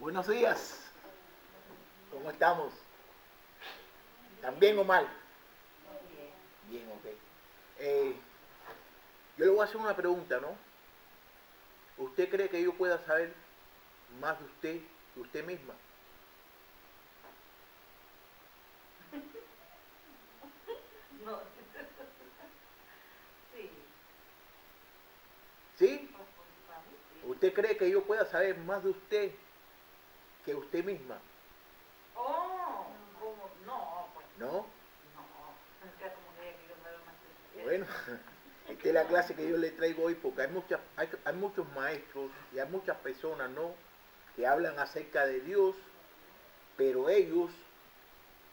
Buenos días. ¿Cómo estamos? ¿Están bien o mal? Bien, ok. Yo le voy a hacer una pregunta, ¿no? ¿Usted cree que yo pueda saber más de usted que usted misma? No. Sí. ¿Sí? Para mí sí. ¿Usted cree que yo pueda saber más de usted que usted misma? Oh, como, no, pues. ¿No? No. Nunca como que yo sabe más que usted. Bueno, esta es la clase que yo le traigo hoy porque hay muchos maestros y hay muchas personas, ¿no? Que hablan acerca de Dios, pero ellos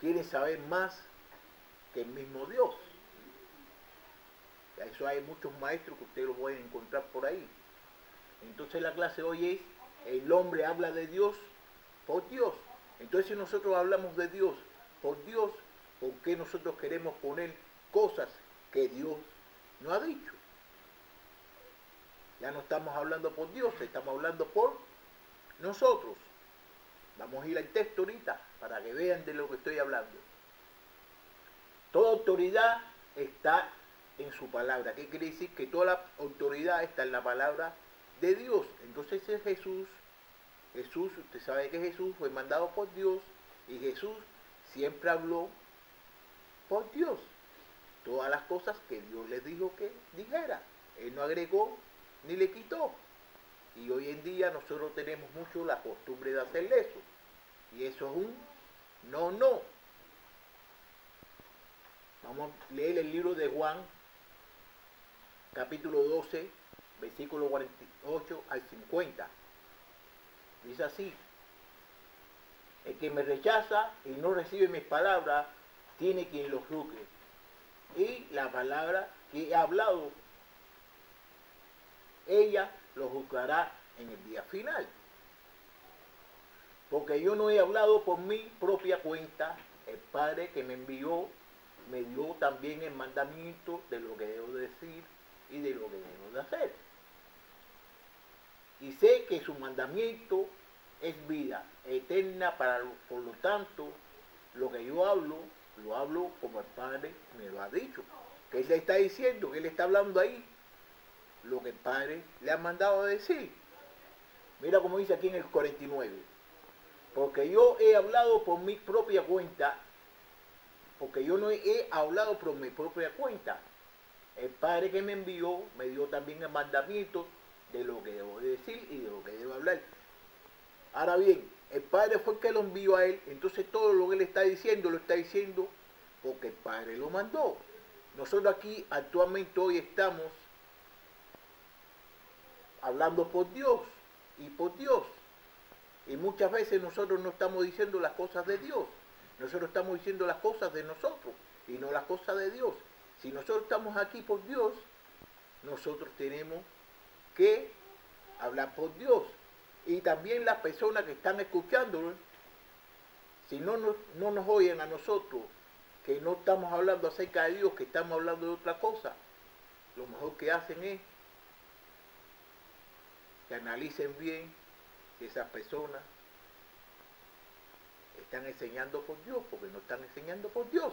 quieren saber más que el mismo Dios. A eso hay muchos maestros que ustedes los pueden encontrar por ahí. Entonces la clase de hoy es, el hombre habla de Dios por Dios. Entonces si nosotros hablamos de Dios por Dios, ¿por qué nosotros queremos poner cosas que Dios no ha dicho? Ya no estamos hablando por Dios, estamos hablando por nosotros. Vamos a ir al texto ahorita para que vean de lo que estoy hablando. Toda autoridad está en su palabra. ¿Qué quiere decir? Que toda la autoridad está en la palabra de Dios. Entonces es Jesús, usted sabe que Jesús fue mandado por Dios y Jesús siempre habló por Dios. Todas las cosas que Dios le dijo que dijera. Él no agregó ni le quitó. Y hoy en día nosotros tenemos mucho la costumbre de hacer eso. Y eso es un no. Vamos a leer el libro de Juan, capítulo 12, versículo 48 al 50. Dice así: el que me rechaza y no recibe mis palabras, tiene quien los juzgue. Y la palabra que he hablado, ella lo juzgará en el día final. Porque yo no he hablado por mi propia cuenta, el Padre que me envió me dio también el mandamiento de lo que debo decir y de lo que debo de hacer. Y sé que su mandamiento es vida eterna, por lo tanto, lo que yo hablo, lo hablo como el Padre me lo ha dicho. ¿Qué él le está diciendo? ¿Qué él está hablando ahí? Lo que el Padre le ha mandado a decir. Mira como dice aquí en el 49. Porque yo he hablado por mi propia cuenta, porque yo no he hablado por mi propia cuenta. El Padre que me envió me dio también el mandamiento de lo que debo decir y de lo que debo hablar. Ahora bien, el Padre fue el que lo envió a él, entonces todo lo que él está diciendo, lo está diciendo porque el Padre lo mandó. Nosotros aquí actualmente hoy estamos hablando por Dios y por Dios. Y muchas veces nosotros no estamos diciendo las cosas de Dios. Nosotros estamos diciendo las cosas de nosotros y no las cosas de Dios. Si nosotros estamos aquí por Dios, nosotros tenemos que hablar por Dios. Y también las personas que están escuchándolo, si no nos oyen a nosotros, que no estamos hablando acerca de Dios, que estamos hablando de otra cosa, lo mejor que hacen es que analicen bien si esas personas están enseñando por Dios, porque no están enseñando por Dios.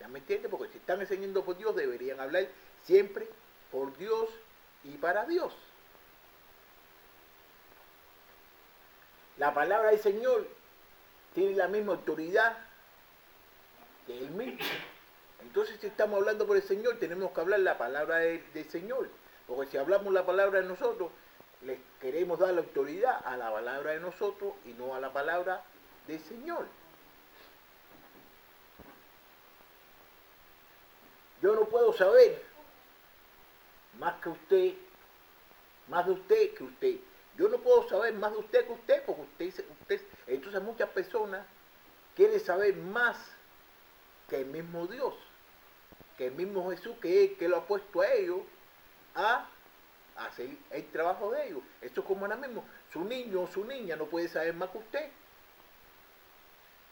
¿Ya me entiende? Porque si están enseñando por Dios, deberían hablar siempre por Dios y para Dios. La palabra del Señor tiene la misma autoridad que Él mismo. Entonces, si estamos hablando por el Señor, tenemos que hablar la palabra del Señor. Porque si hablamos la palabra de nosotros, les queremos dar la autoridad a la palabra de nosotros y no a la palabra del Señor. Yo no puedo saber más que usted, más de usted que usted. Yo no puedo saber más de usted que usted, porque usted. Entonces muchas personas quieren saber más que el mismo Dios, que el mismo Jesús, que lo ha puesto a ellos a hacer el trabajo de ellos. Esto es como ahora mismo, su niño o su niña no puede saber más que usted.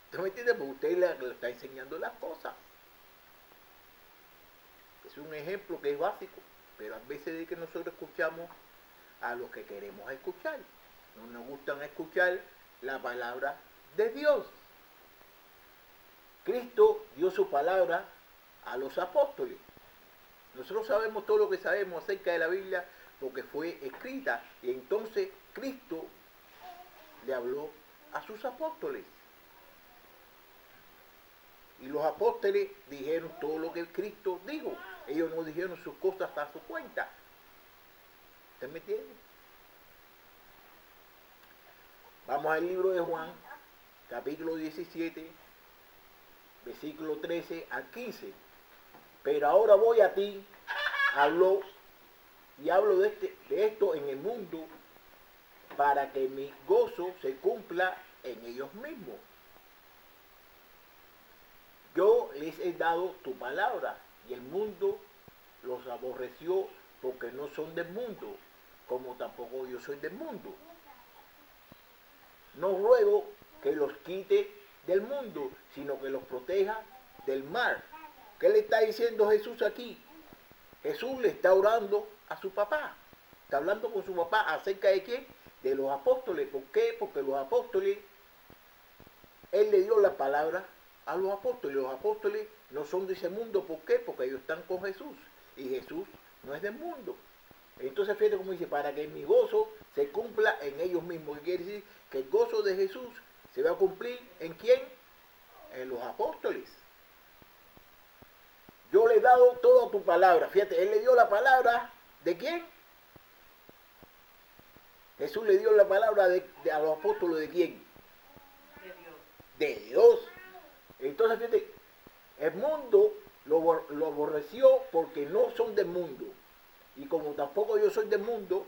¿Usted me entiende? Porque usted le está enseñando las cosas. Es un ejemplo que es básico, pero a veces de que nosotros escuchamos a los que queremos escuchar. no nos gustan escuchar la palabra de Dios. Cristo dio su palabra a los apóstoles. Nosotros sabemos todo lo que sabemos acerca de la Biblia porque fue escrita, y entonces Cristo le habló a sus apóstoles. Y los apóstoles dijeron todo lo que Cristo dijo. Ellos no dijeron sus cosas a su cuenta. ¿Usted me entiende? Vamos al libro de Juan, capítulo 17, versículo 13 al 15. Pero ahora voy a ti, hablo de esto en el mundo, para que mi gozo se cumpla en ellos mismos. Yo les he dado tu palabra, y el mundo los aborreció porque no son del mundo, como tampoco yo soy del mundo. No ruego que los quite del mundo, sino que los proteja del mal. ¿Qué le está diciendo Jesús aquí? Jesús le está orando a su papá. Está hablando con su papá acerca de quién? De los apóstoles. ¿Por qué? Porque los apóstoles, él le dio la palabra a los apóstoles. Los apóstoles no son de ese mundo. ¿Por qué? Porque ellos están con Jesús. Y Jesús no es del mundo. Entonces fíjate cómo dice, para que mi gozo se cumpla en ellos mismos. ¿Qué quiere decir? Que el gozo de Jesús se va a cumplir ¿en quién? En los apóstoles. Yo le he dado toda tu palabra. Fíjate, él le dio la palabra ¿de quién? Jesús le dio la palabra a los apóstoles ¿de quién? De Dios. De Dios. Entonces fíjate, el mundo lo aborreció porque no son del mundo. Y como tampoco yo soy del mundo,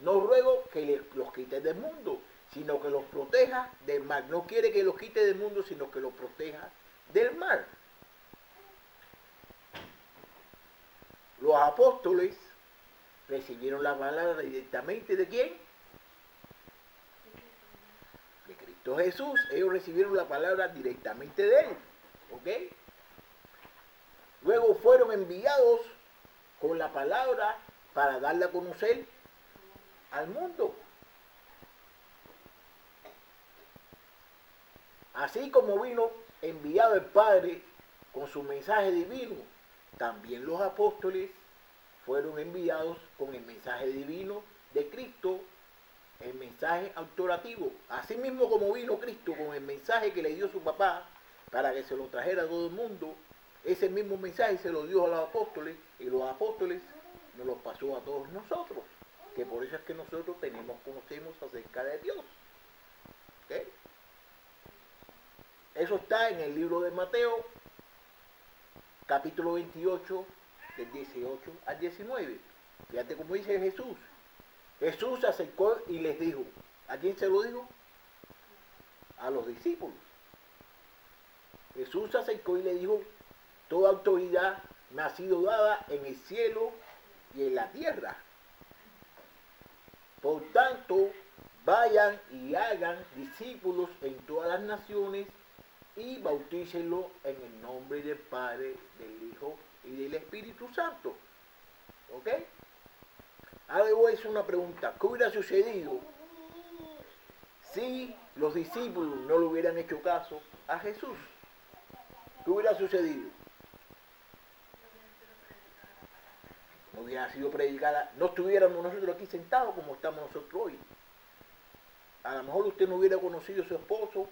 no ruego que los quite del mundo, sino que los proteja del mal. No quiere que los quite del mundo, sino que los proteja del mal. Los apóstoles recibieron la palabra directamente ¿de quién? De Cristo Jesús. Ellos recibieron la palabra directamente de él. ¿Ok? Luego fueron enviados con la palabra para darla a conocer al mundo. Así como vino enviado el Padre con su mensaje divino, también los apóstoles fueron enviados con el mensaje divino de Cristo, el mensaje autorativo. Así mismo como vino Cristo con el mensaje que le dio su papá para que se lo trajera a todo el mundo, ese mismo mensaje se lo dio a los apóstoles, y los apóstoles nos lo pasó a todos nosotros, que por eso es que nosotros conocemos acerca de Dios. ¿Okay? Eso está en el libro de Mateo, capítulo 28, del 18 al 19. Fíjate cómo dice Jesús. Jesús se acercó y les dijo. ¿A quién se lo dijo? A los discípulos. Jesús se acercó y le dijo, toda autoridad me ha sido dada en el cielo y en la tierra. Por tanto, vayan y hagan discípulos en todas las naciones y bautícenlo en el nombre del Padre, del Hijo y del Espíritu Santo. ¿Ok? Ahora le voy a hacer una pregunta. ¿Qué hubiera sucedido si los discípulos no le hubieran hecho caso a Jesús? ¿Qué hubiera sucedido? No hubiera sido predicada, no estuviéramos nosotros aquí sentados como estamos nosotros hoy. A lo mejor usted no hubiera conocido a su esposo.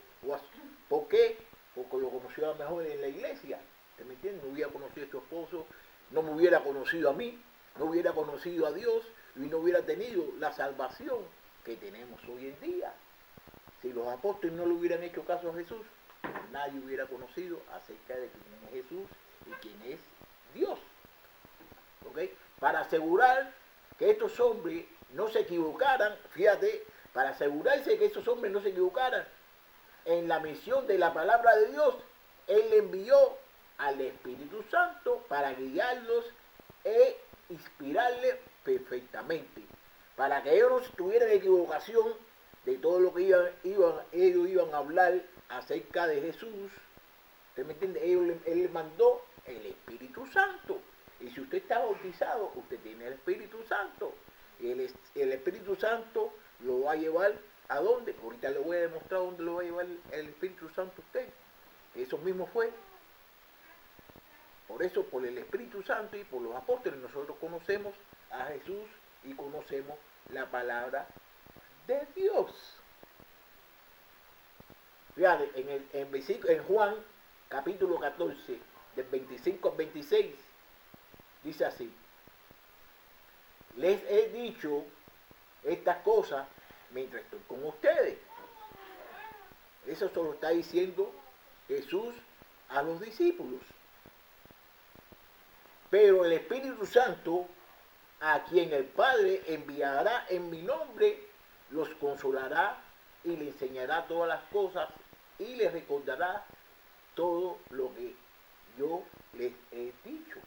¿Por qué? Porque lo conoció a lo mejor en la iglesia. ¿Usted me entiende? No hubiera conocido a su esposo, no me hubiera conocido a mí, no hubiera conocido a Dios y no hubiera tenido la salvación que tenemos hoy en día. Si los apóstoles no le hubieran hecho caso a Jesús, nadie hubiera conocido acerca de quién es Jesús y quién es Dios. ¿Ok? Para asegurar que estos hombres no se equivocaran, fíjate, para asegurarse que estos hombres no se equivocaran en la misión de la palabra de Dios, Él le envió al Espíritu Santo para guiarlos e inspirarles perfectamente, para que ellos no tuvieran equivocación de todo lo que ellos iban a hablar acerca de Jesús. ¿Usted me entiende? Él le mandó el Espíritu Santo. Y si usted está bautizado, usted tiene el Espíritu Santo. Y el Espíritu Santo lo va a llevar ¿a dónde? Ahorita le voy a demostrar dónde lo va a llevar el Espíritu Santo a usted. Eso mismo fue. Por eso, por el Espíritu Santo y por los apóstoles, nosotros conocemos a Jesús y conocemos la palabra de Dios. Fíjate, en Juan capítulo 14, del 25 al 26, dice así: les he dicho estas cosas mientras estoy con ustedes. Eso se lo está diciendo Jesús a los discípulos. Pero el Espíritu Santo, a quien el Padre enviará en mi nombre, los consolará y le enseñará todas las cosas y les recordará todo lo que yo les he dicho.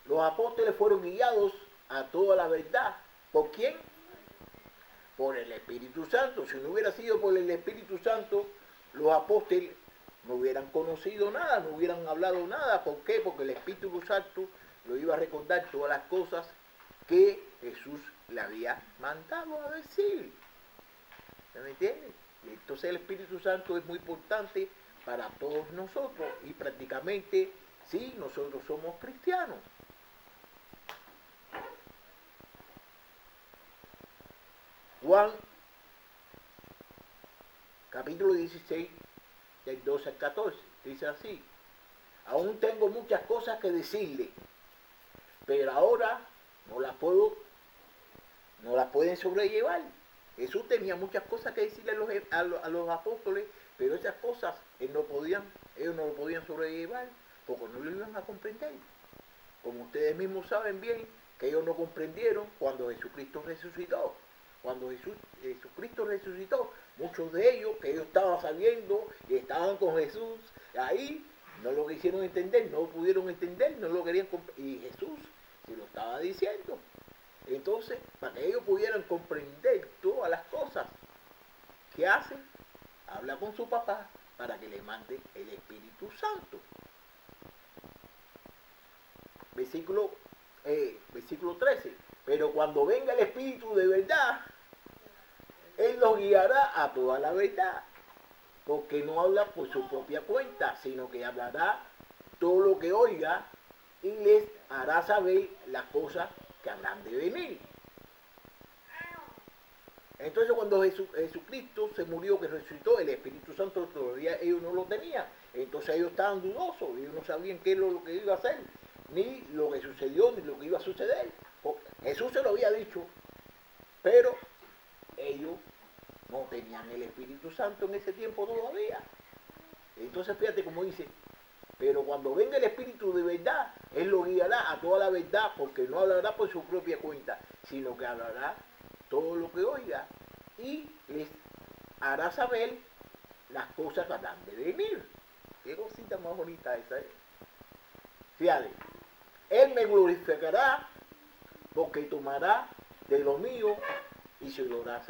Los apóstoles fueron guiados a toda la verdad. ¿Por quién? Por el Espíritu Santo. Si no hubiera sido por el Espíritu Santo, los apóstoles no hubieran conocido nada, no hubieran hablado nada. ¿Por qué? Porque el Espíritu Santo lo iba a recordar todas las cosas que Jesús le había mandado a decir. ¿Se me entiende? Y entonces el Espíritu Santo es muy importante para todos nosotros y prácticamente, sí, nosotros somos cristianos. Juan, capítulo 16, del 12 al 14, dice así: aún tengo muchas cosas que decirle, pero ahora no las pueden sobrellevar. Jesús tenía muchas cosas que decirle a los apóstoles, pero esas cosas ellos no lo podían sobrellevar, porque no lo iban a comprender. Como ustedes mismos saben bien, que ellos no comprendieron cuando Jesucristo resucitó. Cuando Jesucristo resucitó, muchos de ellos, que ellos estaban sabiendo y estaban con Jesús, ahí no lo quisieron entender, no lo pudieron entender, no lo querían comprender. Y Jesús se lo estaba diciendo. Entonces, para que ellos pudieran comprender todas las cosas, ¿qué hacen? Habla con su papá para que le mande el Espíritu Santo. Versículo 13. Pero cuando venga el Espíritu de verdad, Él los guiará a toda la verdad, porque no habla por su propia cuenta, sino que hablará todo lo que oiga y les hará saber las cosas que habrán de venir. Entonces, cuando Jesucristo se murió, que resucitó, el Espíritu Santo todavía ellos no lo tenían. Entonces ellos estaban dudosos, ellos no sabían qué es lo que iba a hacer, ni lo que sucedió, ni lo que iba a suceder. Jesús se lo había dicho, pero ellos no tenían el Espíritu Santo en ese tiempo todavía. Entonces fíjate cómo dice: pero cuando venga el Espíritu de verdad, Él lo guiará a toda la verdad, porque no hablará por su propia cuenta, sino que hablará todo lo que oiga y les hará saber las cosas que habrán de venir. Qué cosita más bonita esa, ¿eh? Fíjate: Él me glorificará porque tomará de lo mío y se lo hará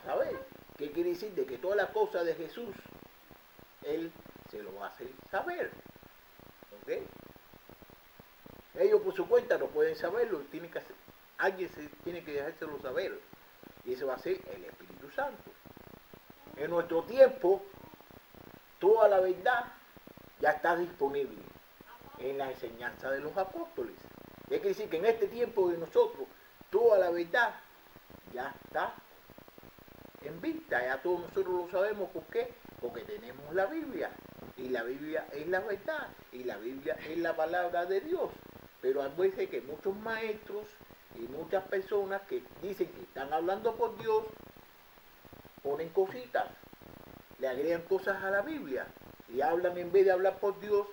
saber. ¿Qué quiere decir? De que todas las cosas de Jesús, Él se lo va a hacer saber. ¿Ok? Ellos por su cuenta no pueden saberlo, alguien tiene que dejárselo saber. Y eso va a ser el Espíritu Santo. En nuestro tiempo, toda la verdad ya está disponible en la enseñanza de los apóstoles. Es decir, que en este tiempo de nosotros, toda la verdad ya está en vista, ya todos nosotros lo sabemos. ¿Por qué? Porque tenemos la Biblia, y la Biblia es la verdad, y la Biblia es la palabra de Dios. Pero hay veces que muchos maestros y muchas personas que dicen que están hablando por Dios, ponen cositas, le agregan cosas a la Biblia, y hablan, en vez de hablar por Dios,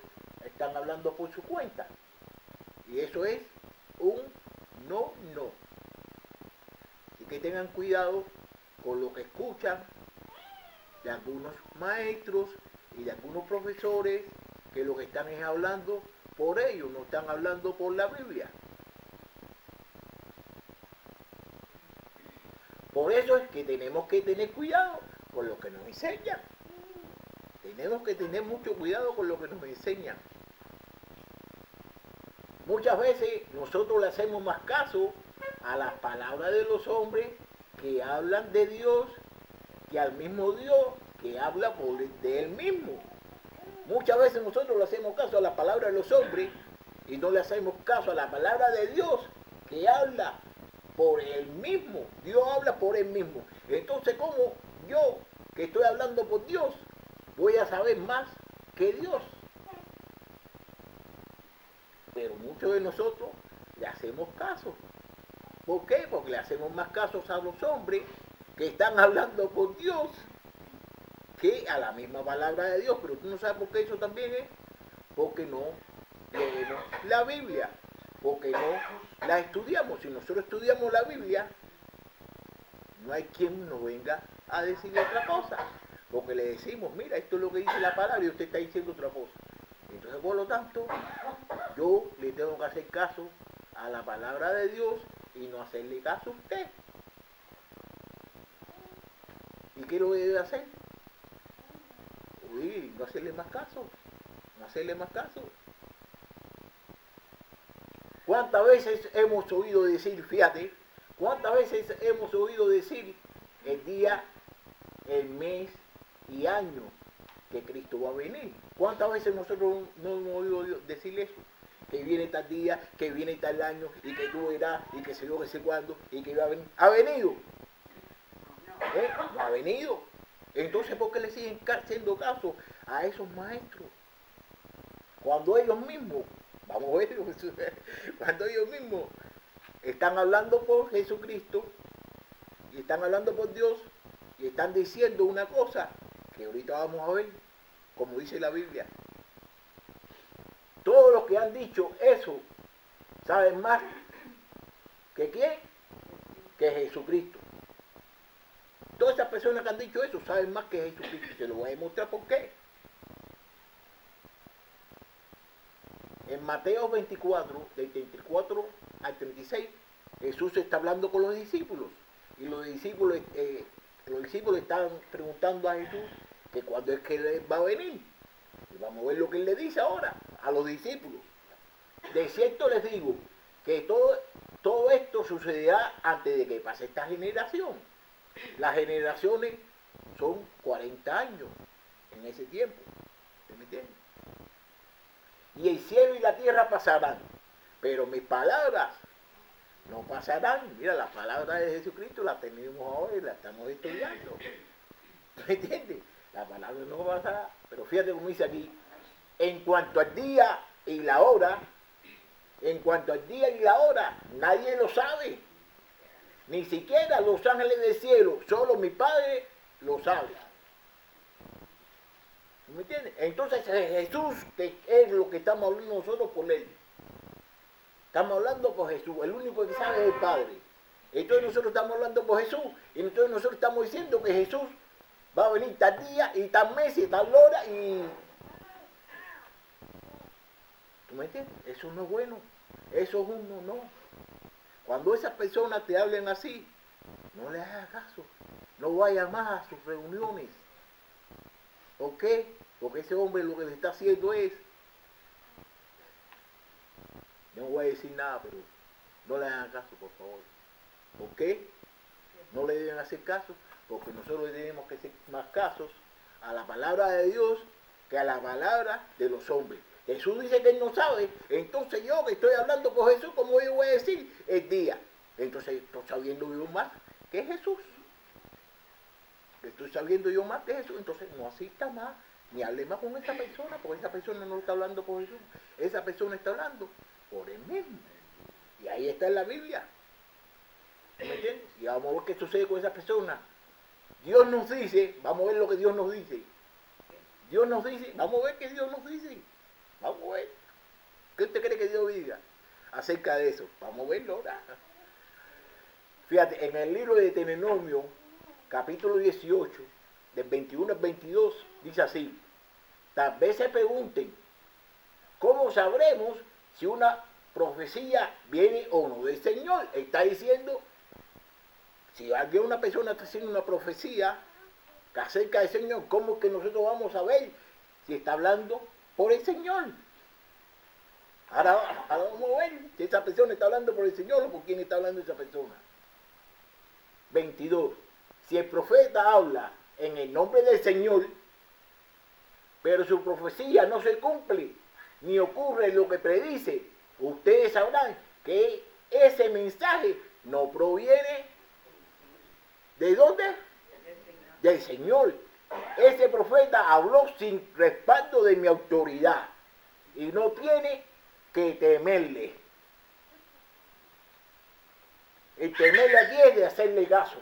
están hablando por su cuenta. Y eso es un no. Así que tengan cuidado con lo que escuchan de algunos maestros y de algunos profesores, que lo que están es hablando por ellos, no están hablando por la Biblia. Por eso es que tenemos que tener cuidado con lo que nos enseñan. Tenemos que tener mucho cuidado con lo que nos enseñan. Muchas veces nosotros le hacemos más caso a las palabras de los hombres que hablan de Dios que al mismo Dios que habla de Él mismo. Muchas veces nosotros le hacemos caso a la palabra de los hombres y no le hacemos caso a la palabra de Dios que habla por Él mismo. Dios habla por Él mismo. Entonces, ¿cómo yo, que estoy hablando por Dios, voy a saber más que Dios? Pero muchos de nosotros le hacemos caso. ¿Por qué? Porque le hacemos más casos a los hombres que están hablando por Dios que a la misma palabra de Dios. Pero tú no sabes por qué eso también es. Porque no leemos la Biblia. Porque no la estudiamos. Si nosotros estudiamos la Biblia, no hay quien nos venga a decir otra cosa. Porque le decimos, mira, esto es lo que dice la palabra y usted está diciendo otra cosa. Entonces, por lo tanto, yo le tengo que hacer caso a la palabra de Dios y no hacerle caso a usted. ¿Y qué lo debe hacer? Uy, no hacerle más caso. No hacerle más caso. ¿Cuántas veces hemos oído decir, fíjate, cuántas veces hemos oído decir el día, el mes y año que Cristo va a venir? ¿Cuántas veces nosotros no hemos oído decir eso? Que viene tal día, que viene tal año, y que tú verás, y que sé yo, que sé cuándo, y que va a venir. ¿Ha venido? No ha venido. Entonces, ¿por qué le siguen haciendo caso a esos maestros? Cuando ellos mismos, vamos a ver, cuando ellos mismos están hablando por Jesucristo, y están hablando por Dios, y están diciendo una cosa que ahorita vamos a ver, como dice la Biblia. Todos los que han dicho eso saben más que quién, que Jesucristo. Todas esas personas que han dicho eso saben más que Jesucristo. Se lo voy a demostrar por qué. En Mateo 24, del 34 al 36, Jesús está hablando con los discípulos. Y los discípulos están preguntando a Jesús que cuándo es que Él va a venir. Y vamos a ver lo que Él le dice ahora a los discípulos. De cierto les digo que todo esto sucederá antes de que pase esta generación. Las generaciones son 40 años en ese tiempo. ¿Me entiendes? Y el cielo y la tierra pasarán, pero mis palabras no pasarán. Mira, las palabras de Jesucristo las tenemos ahora y las estamos estudiando. ¿Me entiendes? La palabra no pasará. Pero fíjate cómo dice aquí, en cuanto al día y la hora, nadie lo sabe. Ni siquiera los ángeles del cielo, solo mi Padre lo sabe. ¿Me entiendes? Entonces Jesús, que es lo que estamos hablando nosotros por Él. Estamos hablando por Jesús, el único que sabe es el Padre. Entonces nosotros estamos hablando por Jesús, y entonces nosotros estamos diciendo que Jesús va a venir tal día, y tal mes, y tal hora, y... ¿Tú me entiendes? Eso no es bueno. Eso es uno, no. Cuando esas personas te hablen así, no les hagas caso. No vayas más a sus reuniones. ¿Por qué? Porque ese hombre lo que le está haciendo es... No voy a decir nada, pero no le hagan caso, por favor. ¿Por qué? No le deben hacer caso, porque nosotros le tenemos que hacer más casos a la palabra de Dios que a la palabra de los hombres. Jesús dice que Él no sabe, entonces yo que estoy hablando por Jesús, ¿cómo yo voy a decir el día? Entonces estoy sabiendo yo más que Jesús. Estoy sabiendo yo más que Jesús, entonces no asista más, ni hable más con esa persona, porque esa persona no está hablando por Jesús, esa persona está hablando por Él mismo. Y ahí está en la Biblia. ¿Me entiendes? Y vamos a ver qué sucede con esa persona. Dios nos dice, vamos a ver lo que Dios nos dice. Dios nos dice, vamos a ver qué Dios nos dice. Vamos a ver. ¿Qué usted cree que Dios diga acerca de eso? Vamos a verlo ahora. Fíjate, en el libro de Deuteronomio, capítulo 18, del 21 al 22, dice así. Tal vez se pregunten, ¿cómo sabremos si una profecía viene o no del Señor? Está diciendo, si una persona está haciendo una profecía acerca del Señor, ¿cómo es que nosotros vamos a ver si está hablando por el Señor? Ahora vamos a ver si esa persona está hablando por el Señor o por quién está hablando esa persona. 22. Si el profeta habla en el nombre del Señor, pero su profecía no se cumple, ni ocurre lo que predice, ustedes sabrán que ese mensaje no proviene ¿de dónde? Del Señor. Ese profeta habló sin respaldo de mi autoridad y no tiene que temerle. El temerle aquí es de hacerle caso,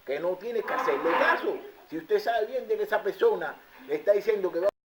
que no tiene que hacerle caso. Si usted sabe bien de que esa persona le está diciendo que va